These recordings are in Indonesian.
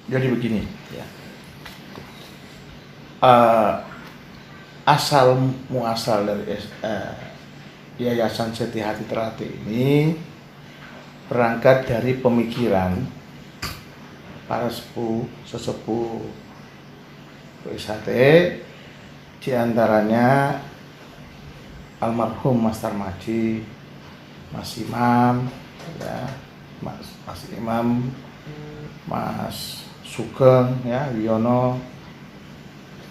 Jadi begini, ya. Uh, asal muasal dari Yayasan Seti Hati Teratai ini berangkat dari pemikiran para sesepuh PSHT, diantaranya almarhum Mas Tarmaji, Mas Imam, ya, Mas Imam, Mas Sugeng, ya, Wiono.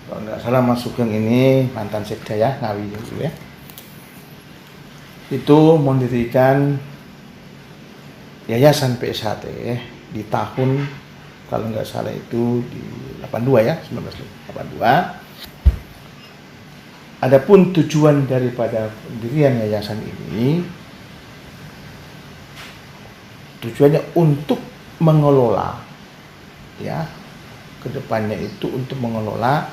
Kalau nggak salah Mas Sugeng ini mantan sekda ya, Ngawi gitu ya. Itu mendirikan Yayasan PSHT di tahun, kalau nggak salah itu di 82 ya, 1982. Adapun tujuan daripada pendirian yayasan ini, tujuannya untuk mengelola, ya, kedepannya itu untuk mengelola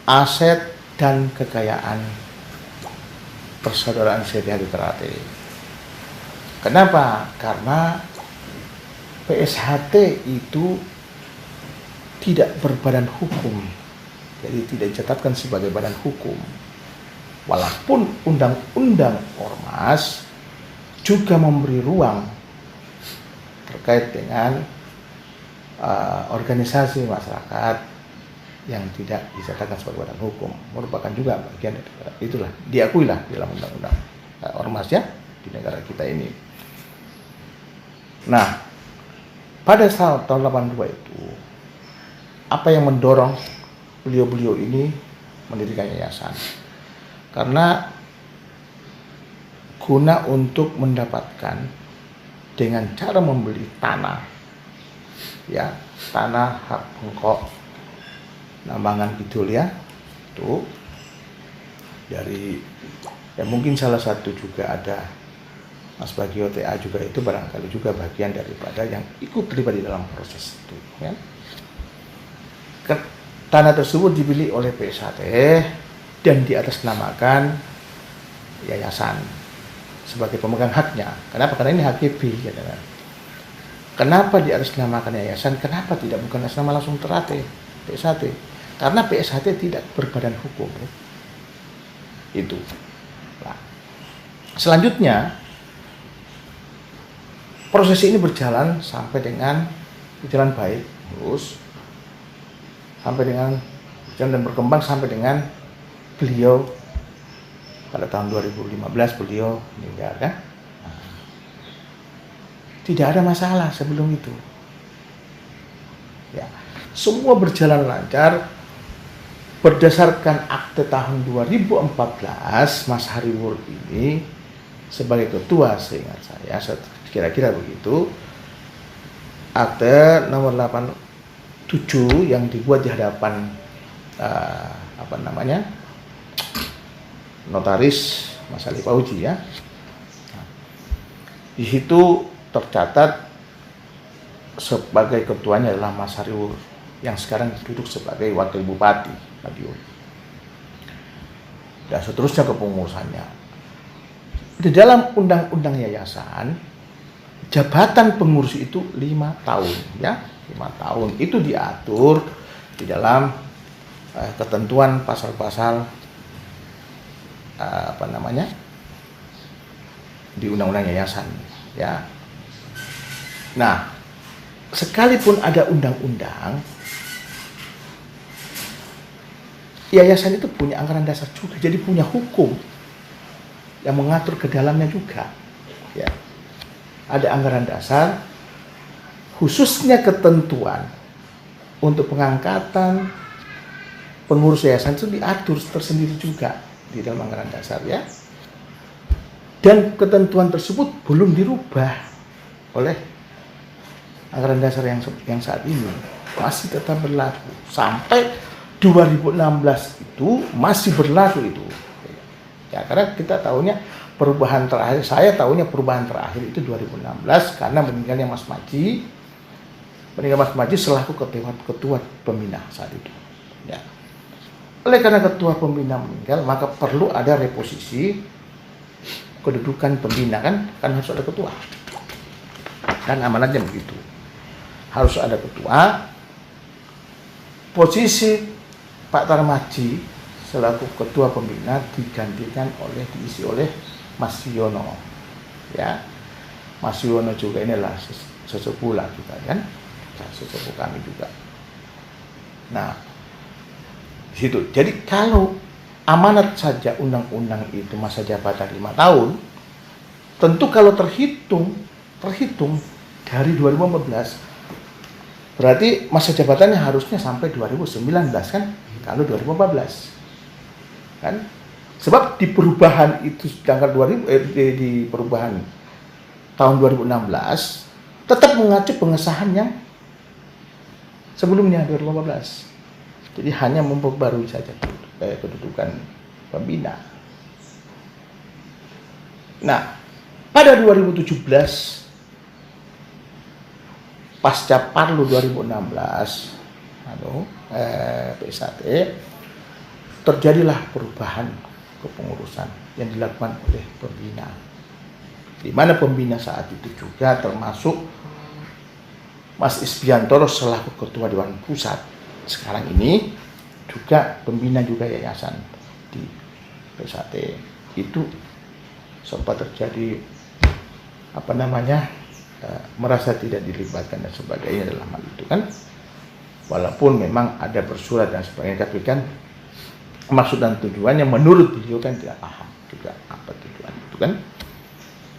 aset dan kekayaan Persaudaraan Seti Hati Teratai. Kenapa? Karena PSHT itu tidak berbadan hukum, jadi tidak dicatatkan sebagai badan hukum. Walaupun undang-undang ormas juga memberi ruang terkait dengan organisasi masyarakat yang tidak dicatatkan sebagai badan hukum, merupakan juga bagian dari itulah, diakuilah dalam undang-undang ormas ya di negara kita ini. Nah, pada tahun 82 itu, apa yang mendorong beliau-beliau ini mendirikan yayasan? Karena guna untuk mendapatkan dengan cara membeli tanah, ya, tanah hak pokok Nambangan Kidul ya, itu dari, ya mungkin salah satu juga ada Mas Bagio TA juga, itu barangkali juga bagian daripada yang ikut terlibat di dalam proses itu ya. Tanah tersebut dibeli oleh PSHT dan diatasnamakan yayasan sebagai pemegang haknya. Kenapa? Karena ini HGB ya, kan? Kenapa diatasnamakan yayasan? Kenapa tidak bukan atas nama langsung Teratai PSHT? Karena PSHT tidak berbadan hukum ya. Itu. Nah, selanjutnya proses ini berjalan sampai dengan berjalan baik, terus sampai dengan berjalan dan berkembang sampai dengan beliau pada tahun 2015 beliau meninggal kan. Nah, tidak ada masalah sebelum itu. Ya, semua berjalan lancar berdasarkan akte tahun 2014. Mas Hariwur ini sebagai ketua, seingat saya kira-kira begitu, akte nomor 87 yang dibuat di hadapan notaris Mas Ali Pauji ya. Nah, di situ tercatat sebagai ketuanya adalah Mas Hariwur yang sekarang duduk sebagai wakil bupati Madiun. Dan seterusnya kepengurusannya. Di dalam undang-undang yayasan, jabatan pengurus itu 5 tahun ya, 5 tahun itu diatur di dalam ketentuan pasal-pasal di undang-undang yayasan ya. Nah, sekalipun ada undang-undang, yayasan itu punya anggaran dasar juga, jadi punya hukum yang mengatur ke dalamnya juga ya. Ada anggaran dasar, khususnya ketentuan untuk pengangkatan pengurus yayasan itu diatur tersendiri juga di dalam anggaran dasar ya. Dan ketentuan tersebut belum dirubah oleh anggaran dasar yang saat ini, masih tetap berlaku sampai 2016 itu masih berlaku itu ya. Karena kita tahunya perubahan terakhir, saya tahunya perubahan terakhir itu 2016 karena meninggalnya Mas Maji selaku ketua pembina saat itu ya. Oleh karena ketua pembina meninggal, maka perlu ada reposisi kedudukan pembina kan harus ada ketua, dan amanatnya begitu. harus ada ketua. Posisi Pak Tarmadji selaku ketua pembina diisi oleh Mas Yono. Ya, Mas Yono juga inilah sesepuh lah kita kan, sesepuh kami juga. Nah, di situ. Jadi kalau amanat saja undang-undang itu masa jabatan 5 tahun, tentu kalau terhitung dari 2015, berarti masa jabatannya harusnya sampai 2019 kan, kalau 2014 kan, sebab di perubahan itu tanggal 2000 di perubahan tahun 2016 tetap mengacu pengesahan yang sebelumnya 2015. Jadi hanya memperbarui saja kedudukan pembina. Nah, pada 2017 pasca Parlu 2016 PSAT, terjadilah perubahan kepengurusan yang dilakukan oleh pembina, di mana pembina saat itu juga termasuk Mas Isbiantoro selaku ketua Dewan Pusat. Sekarang ini juga pembina juga yayasan di PSAT. Itu sempat terjadi merasa tidak dilibatkan dan sebagainya dalam hal itu kan, walaupun memang ada bersurat dan sebagainya, tapi kan maksud dan tujuannya menurut beliau kan tidak paham juga apa tujuan itu kan.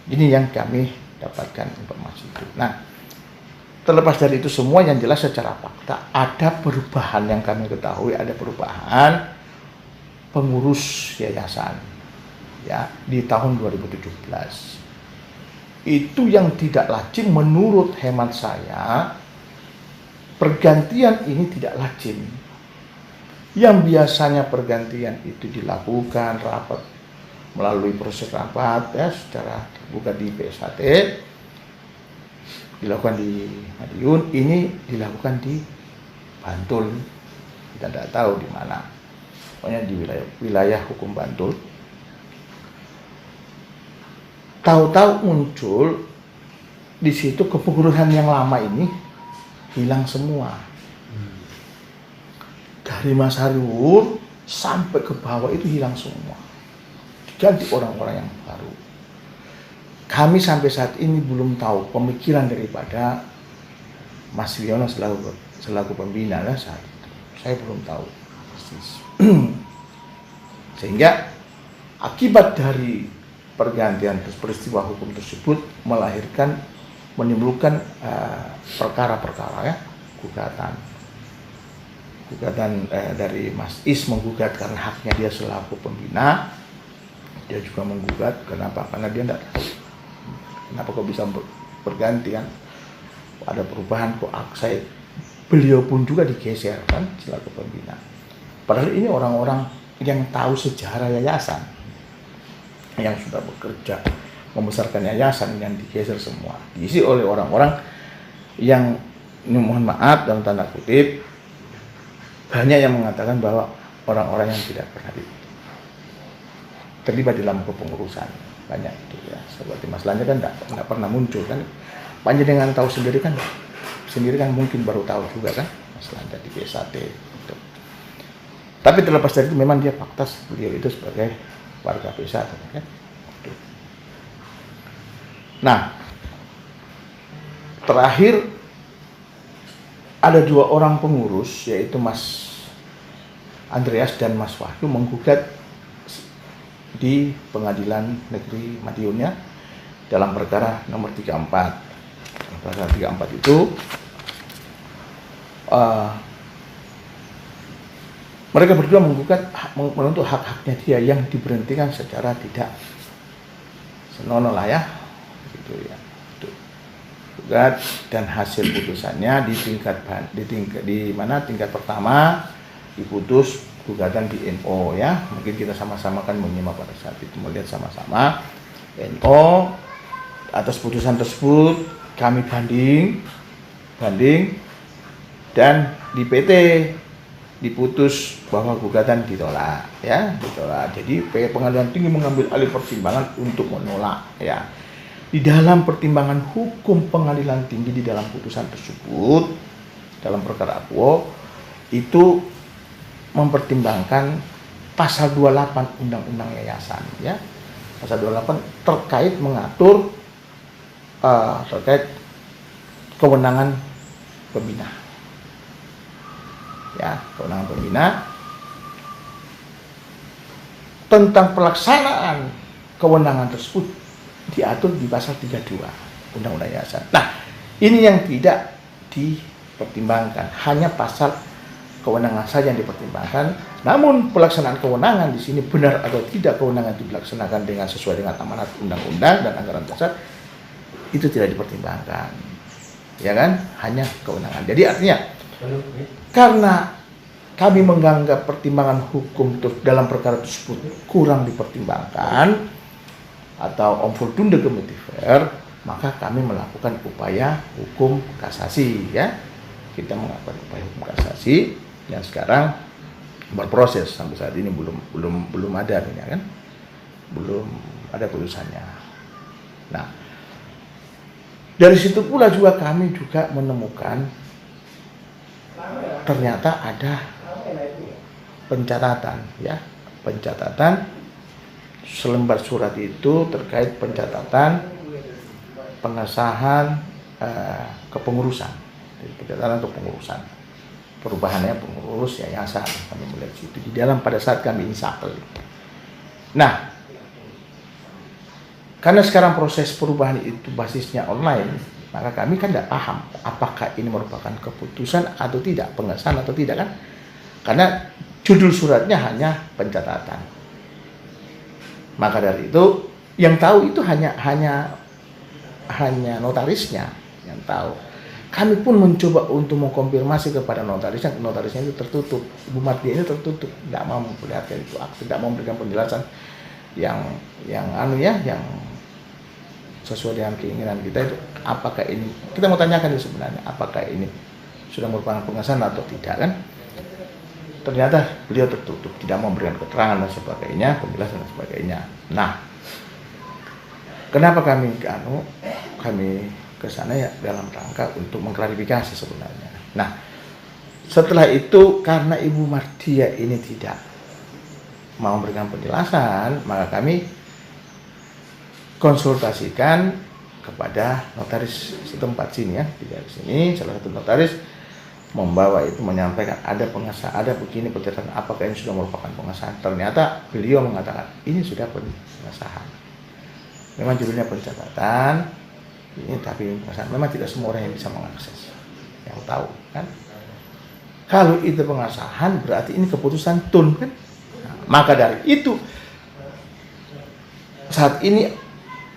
Ini yang kami dapatkan informasi itu. Nah, terlepas dari itu semua, yang jelas secara fakta ada perubahan yang kami ketahui, ada perubahan pengurus yayasan ya di tahun 2017. Itu yang tidak lazim menurut hemat saya. Pergantian ini tidak lazim. Yang biasanya pergantian itu dilakukan rapat melalui proses rapat ya secara terbuka di PSAT, dilakukan di Madiun, ini dilakukan di Bantul. Kita tidak tahu di mana. Pokoknya di wilayah hukum Bantul. Tahu-tahu muncul di situ kepengurusan yang lama ini hilang semua. Dari Mas Hariwur sampai ke bawah itu hilang semua. Diganti orang-orang yang baru. Kami sampai saat ini belum tahu pemikiran daripada Mas Wiono selaku pembina saat itu. Saya belum tahu persis. Sehingga akibat dari pergantian peristiwa hukum tersebut menimbulkan perkara-perkara ya, gugatan dari Mas Is menggugat karena haknya dia selaku pembina. Dia juga menggugat kenapa? Karena dia tidak tahu kenapa kok bisa berganti kan, ada perubahan kok saya. Beliau pun juga digeser kan selaku pembina. Padahal ini orang-orang yang tahu sejarah yayasan, yang sudah bekerja membesarkan yayasan, yang digeser semua, diisi oleh orang-orang yang, mohon maaf dalam tanda kutip, banyak yang mengatakan bahwa orang-orang yang tidak pernah terlibat dalam kepengurusan, banyak itu ya. Seperti Mas Lanja kan tidak pernah muncul kan, panjenengan tahu sendiri kan mungkin baru tahu juga kan Mas Lanja di PSAT gitu. Tapi terlepas dari itu memang dia fakta beliau itu sebagai warga PSAT kan. Nah, terakhir ada 2 orang pengurus, yaitu Mas Andreas dan Mas Wahyu, menggugat di Pengadilan Negeri Madiun ya, dalam perkara nomor 34. Perkara 34 itu mereka berdua menggugat menuntut hak-haknya dia yang diberhentikan secara tidak senonoh lah ya, gitu ya. Gugat, dan hasil putusannya tingkat pertama diputus gugatan di NO ya. Mungkin kita sama-sama kan menyimak pada saat itu, melihat sama-sama NO. Atas putusan tersebut kami banding dan di PT diputus bahwa gugatan ditolak ya, ditolak. Jadi pengadilan tinggi mengambil alih pertimbangan untuk menolak ya. di dalam pertimbangan hukum pengadilan tinggi di dalam putusan tersebut dalam perkara Akuo itu mempertimbangkan pasal 28 Undang-Undang Yayasan, ya. Pasal 28 terkait mengatur terkait kewenangan pembina. Ya, kewenangan pembina tentang pelaksanaan kewenangan tersebut diatur di pasal 32 Undang-Undang Yayasan. Nah, ini yang tidak dipertimbangkan, hanya pasal kewenangan saja yang dipertimbangkan. Namun pelaksanaan kewenangan di sini benar atau tidak kewenangan itu dilaksanakan dengan sesuai dengan amanat undang-undang dan anggaran dasar itu tidak dipertimbangkan, ya kan? Hanya kewenangan. Jadi artinya karena kami menganggap pertimbangan hukum dalam perkara tersebut kurang dipertimbangkan atau onvoldoende gemotiveerd, maka kami melakukan upaya hukum kasasi, ya. Kita melakukan upaya hukum kasasi yang sekarang berproses sampai saat ini belum ada, ya kan? Belum ada putusannya. Nah, dari situ pula juga kami juga menemukan ternyata ada pencatatan, ya, pencatatan selembar surat itu terkait pencatatan pengesahan kepengurusan, pencatatan kepengurusan, perubahannya pengurus yayasan, kami melihat situ di dalam pada saat kami insapel. Nah, karena sekarang proses perubahan itu basisnya online, maka kami kan tidak paham apakah ini merupakan keputusan atau tidak, pengesahan atau tidak, kan? Karena judul suratnya hanya pencatatan. Maka dari itu yang tahu itu hanya notarisnya yang tahu. Kami pun mencoba untuk mengkonfirmasi kepada notarisnya itu tertutup. Ibu Martia ini tertutup, tidak mau memperlihatkan itu akte, tidak mau memberikan penjelasan yang sesuai dengan keinginan kita itu. Apakah ini, kita mau tanyakan itu sebenarnya, apakah ini sudah merupakan pengesahan atau tidak, kan? Ternyata beliau tertutup, tidak mau memberikan keterangan dan sebagainya, penjelasan dan sebagainya. Nah, kenapa kami ke sana, ya dalam rangka untuk mengklarifikasi sebenarnya. Nah, setelah itu karena Ibu Martia ini tidak mau memberikan penjelasan, maka kami konsultasikan kepada notaris setempat sini, ya, di sini salah satu notaris membawa itu, menyampaikan ada pengesahan, ada begini pencatatan, apakah ini sudah merupakan pengesahan. Ternyata beliau mengatakan ini sudah pengesahan, memang judulnya pencatatan ini, tapi pengesahan. Memang tidak semua orang yang bisa mengakses, yang tahu, kan? Kalau itu pengesahan berarti ini keputusan tun, kan? Nah, maka dari itu saat ini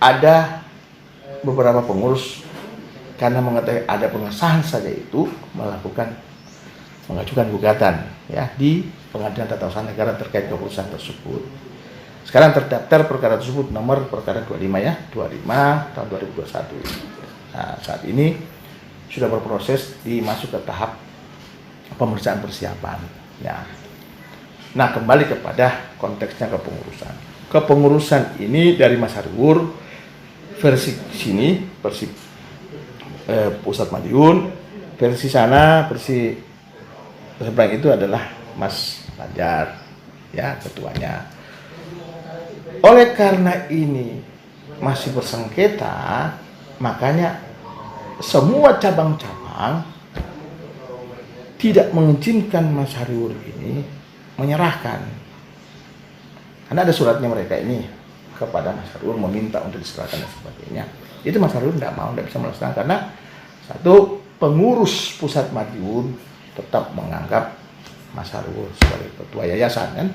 ada beberapa pengurus karena mengetahui ada pengesahan saja itu mengajukan gugatan, ya, di Pengadilan Tata Usaha Negara terkait keputusan tersebut. Sekarang terdaftar perkara tersebut nomor perkara 25, ya, 25 tahun 2021. Nah, saat ini sudah berproses masuk ke tahap pemeriksaan persiapan, ya. Nah, kembali kepada konteksnya kepengurusan. Kepengurusan ini dari Mas Hariwur, versi sini, versi Pusat Madiun, versi sana, versi seberang itu adalah Mas Fajar, ya, ketuanya. Oleh karena ini masih bersengketa, makanya semua cabang-cabang tidak mengizinkan Mas Hariwur ini menyerahkan. Karena ada suratnya mereka ini kepada Mas Hariwur meminta untuk diserahkan dan sebagainya. Itu Mas Hariwur tidak mau, tidak bisa melaksanakan karena satu, pengurus Pusat Madiun tetap menganggap Mas Hariwur sebagai ketua yayasan, kan?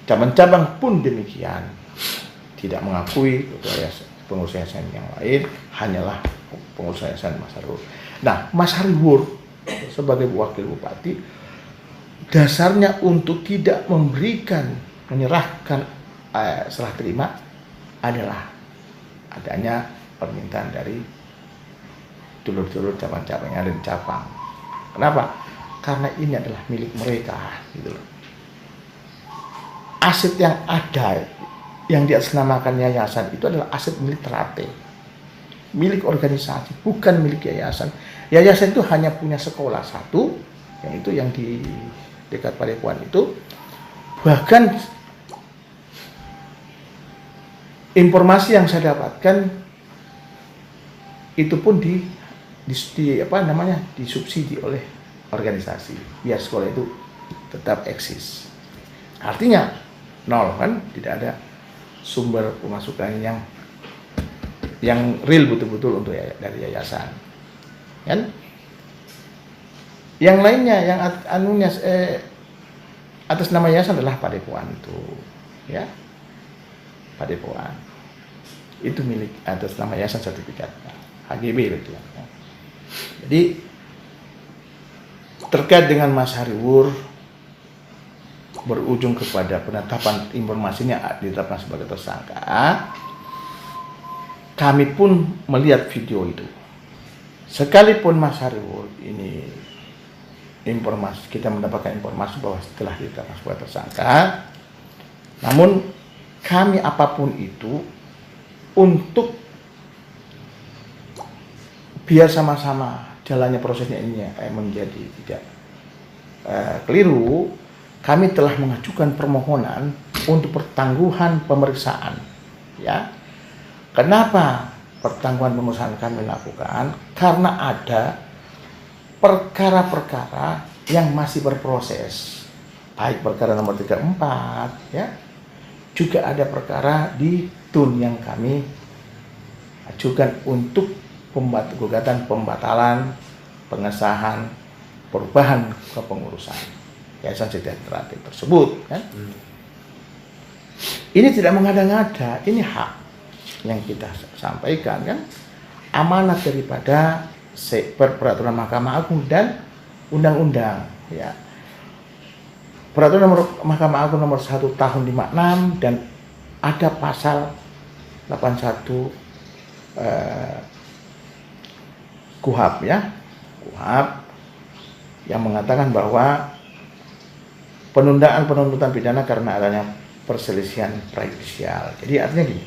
Cabang-cabang pun demikian, tidak mengakui ketua yayasan, pengurus yayasan yang lain, hanyalah pengurus yayasan Mas Hariwur. Nah, Mas Hariwur sebagai wakil bupati dasarnya untuk tidak menyerahkan serah terima adalah adanya permintaan dari dulur-dulur cabang-cabang yang ada di cabang. Kenapa? Karena ini adalah milik mereka, gitu loh. Aset yang ada yang diatasnamakan yayasan itu adalah aset milik Teratai, milik organisasi, bukan milik yayasan. Yayasan itu hanya punya sekolah satu, yang di dekat Padepokan itu. Bahkan informasi yang saya dapatkan itu pun disubsidi oleh organisasi biar sekolah itu tetap eksis. Artinya nol kan, tidak ada sumber pemasukan yang real betul-betul untuk dari yayasan. Kan? Yang lainnya yang atas nama yayasan adalah Padepokan itu, ya. Padepokan itu milik atas nama yayasan sertifikatnya, HGB itu ya. Jadi terkait dengan Mas Hariwur berujung kepada penetapan informasinya ditetapkan sebagai tersangka, kami pun melihat video itu. Sekalipun Mas Hariwur ini kita mendapatkan informasi bahwa setelah ditetapkan sebagai tersangka, namun kami apapun itu untuk biar sama-sama jalannya prosesnya ini menjadi tidak keliru, kami telah mengajukan permohonan untuk pertangguhan pemeriksaan. Ya, kenapa pertangguhan pemeriksaan kami lakukan? Karena ada perkara-perkara yang masih berproses, baik perkara nomor 34, ya, juga ada perkara di TUN yang kami ajukan untuk gugatan pembatalan, pengesahan, perubahan kepengurusan Yayasan Sejahtera tersebut, kan? Ini tidak mengada-ngada, ini hak yang kita sampaikan, kan? Amanat daripada peraturan Mahkamah Agung dan undang-undang, ya. Peraturan Mahkamah Agung nomor 1 tahun 56 dan ada pasal 81 KUHP, ya. KUHP yang mengatakan bahwa penundaan penuntutan pidana karena adanya perselisihan prejudisial. Jadi artinya gini,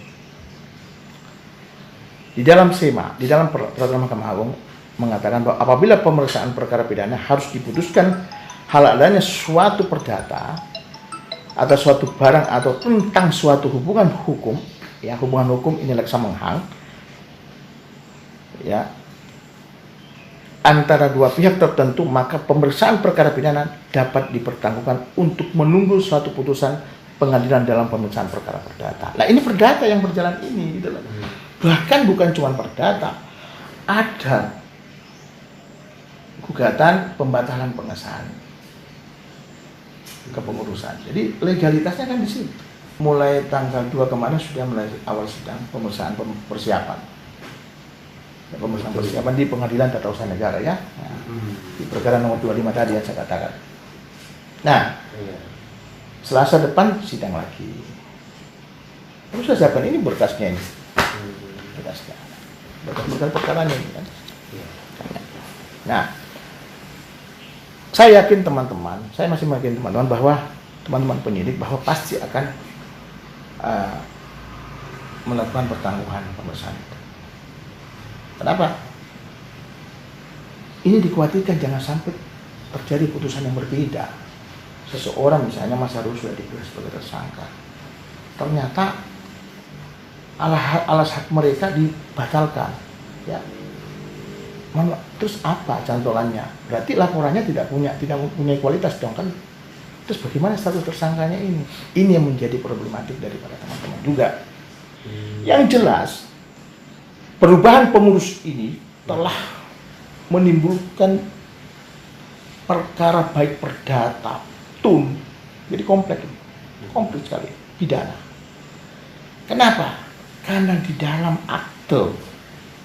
di dalam SEMA, di dalam peraturan Mahkamah Agung mengatakan bahwa apabila pemeriksaan perkara pidana harus diputuskan hal adanya suatu perdata atau suatu barang atau tentang suatu hubungan hukum, ya, hubungan hukum ini leksa menghang, ya, antara dua pihak tertentu, maka pemeriksaan perkara pidana dapat dipertanggungjawabkan untuk menunggu suatu putusan pengadilan dalam pemeriksaan perkara perdata. Nah, ini perdata yang berjalan ini, gitu loh. Bahkan bukan cuma perdata, ada gugatan pembatalan pengesahan kepengurusan. Jadi legalitasnya kan di sini. Mulai tanggal 2 kemarin sudah mulai awal sidang pemeriksaan persiapan. Pemeriksaan persiapan di Pengadilan Tata Usaha Negara, ya. Nah, di perkara nomor 25 tadi yang saya katakan. Nah, Selasa depan sidang lagi. Terus saya siapkan ini berkasnya ini. Berkasnya. Berkas perkaranya ini kan. Nah, saya yakin teman-teman, saya masih yakin teman-teman bahwa teman-teman penyidik bahwa pasti akan melakukan pertangguhan pemeriksaan itu. Kenapa? Ini dikhawatirkan jangan sampai terjadi putusan yang berbeda. Seseorang misalnya Mas Hariwur sudah diperiksa sebagai tersangka, ternyata alas hak mereka dibatalkan, ya. Terus apa cantolannya? Berarti laporannya tidak punya kualitas dong, kan? Terus bagaimana status tersangkanya ini? Ini yang menjadi problematik daripada teman-teman juga. Yang jelas, perubahan pengurus ini telah menimbulkan perkara baik perdata, TUN, jadi kompleks sekali, pidana. Kenapa? Karena di dalam akte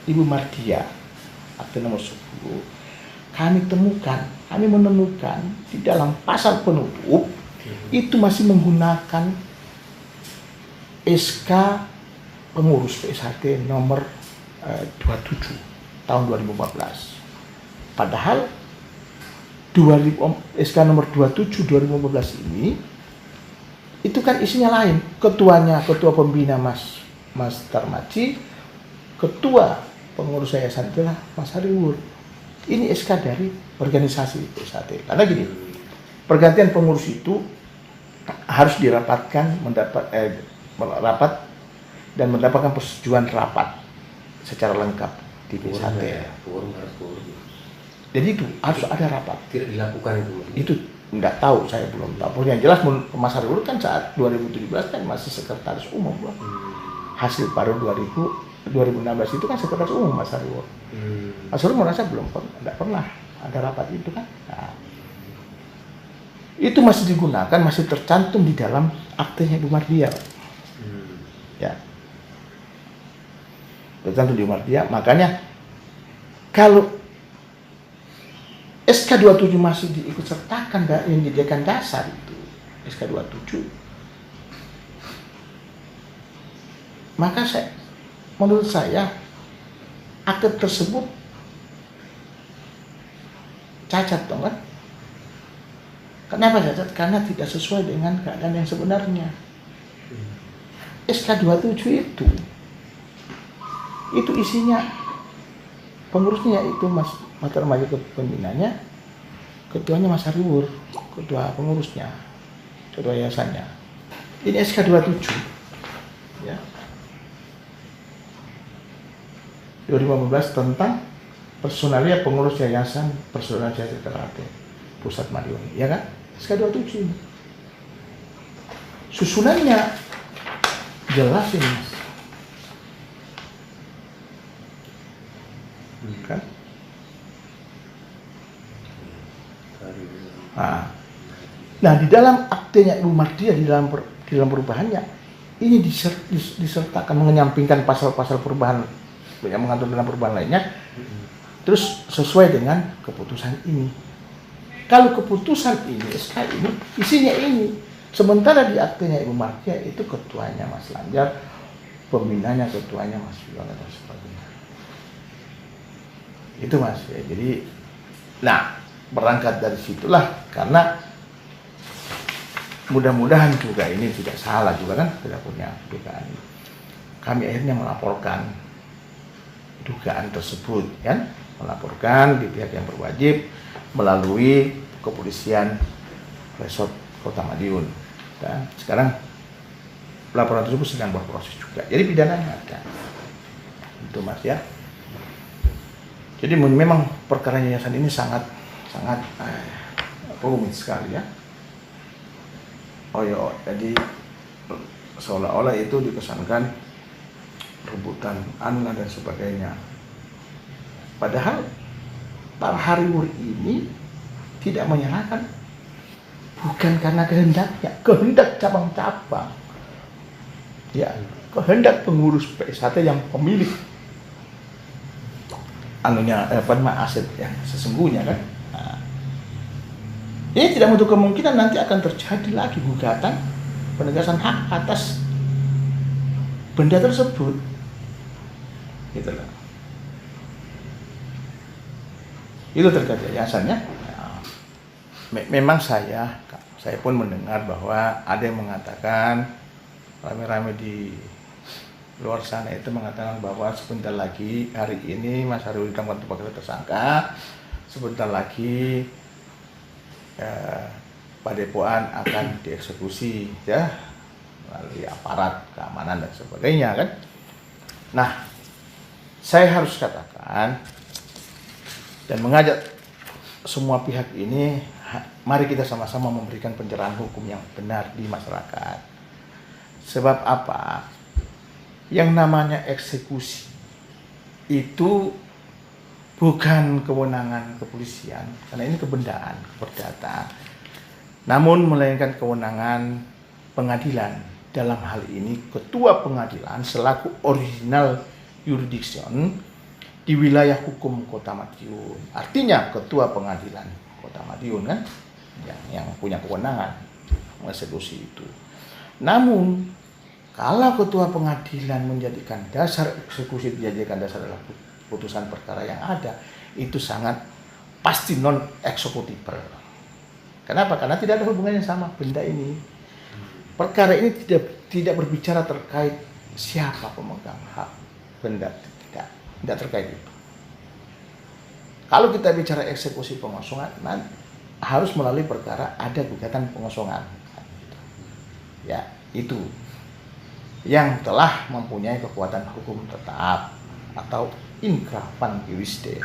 Ibu Mardia, akte nomor 10, kami menemukan di dalam pasal penutup itu masih menggunakan SK pengurus PSHT nomor 27 tahun 2014. Padahal SK nomor 27 2015 ini itu kan isinya lain. Ketuanya, ketua pembina Mas Tarmaji, ketua pengurus yayasan itulah Mas Hariwur. Ini SK dari organisasi itu saat itu. Karena gini, pergantian pengurus itu harus dirapatkan, rapat dan mendapatkan persetujuan rapat secara lengkap di BSAT. Jadi itu harus ada rapat. Tidak dilakukan itu. Itu enggak tahu, saya belum tahu. Yang jelas Mas Hariwur kan saat 2017 kan masih sekretaris umum. Hasil baru 2016 itu kan sekretaris umum Mas Hariwur. Mas Hariwur merasa enggak pernah ada rapat itu kan. Nah, itu masih digunakan, masih tercantum di dalam aktenya Ibu Mardia. Ya. Tercantum di Ibu Mardia, makanya kalau SK27 masih diikut sertakan yang dijadikan dasar itu, SK27. Maka menurut saya akte tersebut cacat dong kan? Kenapa cacat? Karena tidak sesuai dengan keadaan yang sebenarnya. SK27 itu isinya pengurusnya itu Mas Tarmaji pembinanya, ketuanya Mas Hariwur, ketua pengurusnya, ketua yayasannya. Ini SK27 ya. 2015 tentang personalia pengurus yayasan personalia karate pusat Madiun, ya kan? SK27 ini. Susunannya jelas ini, Mas. Kan? Nah, di dalam aktenya Ibu Mardia di dalam perubahannya ini disertakan menyampingkan pasal-pasal perubahan yang mengatur dalam perubahan lainnya, terus sesuai dengan keputusan ini. Kalau keputusan ini, SK ini, isinya ini. Sementara di aktenya Ibu Mardia itu ketuanya Mas Lanjar, pembinanya ketuanya Mas Yulang dan sebagainya. Itu Mas ya. Jadi, nah berangkat dari situlah, karena mudah-mudahan juga ini tidak salah juga kan, tidak punya dugaan. Kami akhirnya melaporkan dugaan tersebut, kan? Melaporkan di pihak yang berwajib melalui kepolisian Resort Kota Madiun. Dan sekarang laporan tersebut sedang berproses juga. Jadi pidananya ada. Itu Mas ya. Jadi memang perkara yayasan ini sangat rumit sekali ya. Jadi seolah-olah itu dikesankan rebutan anak dan sebagainya. Padahal Pak Hariwur ini tidak menyerahkan bukan karena kehendaknya, kehendak cabang-cabang. Ya, kehendak pengurus PSHT yang pemilik aset yang sesungguhnya kan. Nah, ini tidak menutup kemungkinan nanti akan terjadi lagi gugatan penegasan hak atas benda tersebut. Gitu loh. Itu terkait yayasannya. Memang saya pun mendengar bahwa ada yang mengatakan rame-rame di luar sana itu mengatakan bahwa sebentar lagi hari ini Mas Hariwur ditangkap sebagai tersangka, sebentar lagi Padepokan akan dieksekusi ya melalui aparat keamanan dan sebagainya kan. Nah, saya harus katakan dan mengajak semua pihak ini, mari kita sama-sama memberikan pencerahan hukum yang benar di masyarakat. Sebab apa? Yang namanya eksekusi itu bukan kewenangan kepolisian, karena ini kebendaan, perdata. Namun melainkan kewenangan pengadilan. Dalam hal ini ketua pengadilan selaku original jurisdiction di wilayah hukum Kota Madiun. Artinya ketua pengadilan Kota Madiun kan yang punya kewenangan mengeksekusi itu. Namun kalau ketua pengadilan menjadikan dasar eksekusi dijadikan dasar adalah putusan perkara yang ada, itu sangat pasti non executable. Kenapa? Karena tidak ada hubungannya sama benda ini. perkara ini tidak berbicara terkait siapa pemegang hak benda, tidak terkait itu. Kalau kita bicara eksekusi pengosongan, harus melalui perkara ada gugatan pengosongan. Ya, itu yang telah mempunyai kekuatan hukum tetap atau inkrah pan jurisde.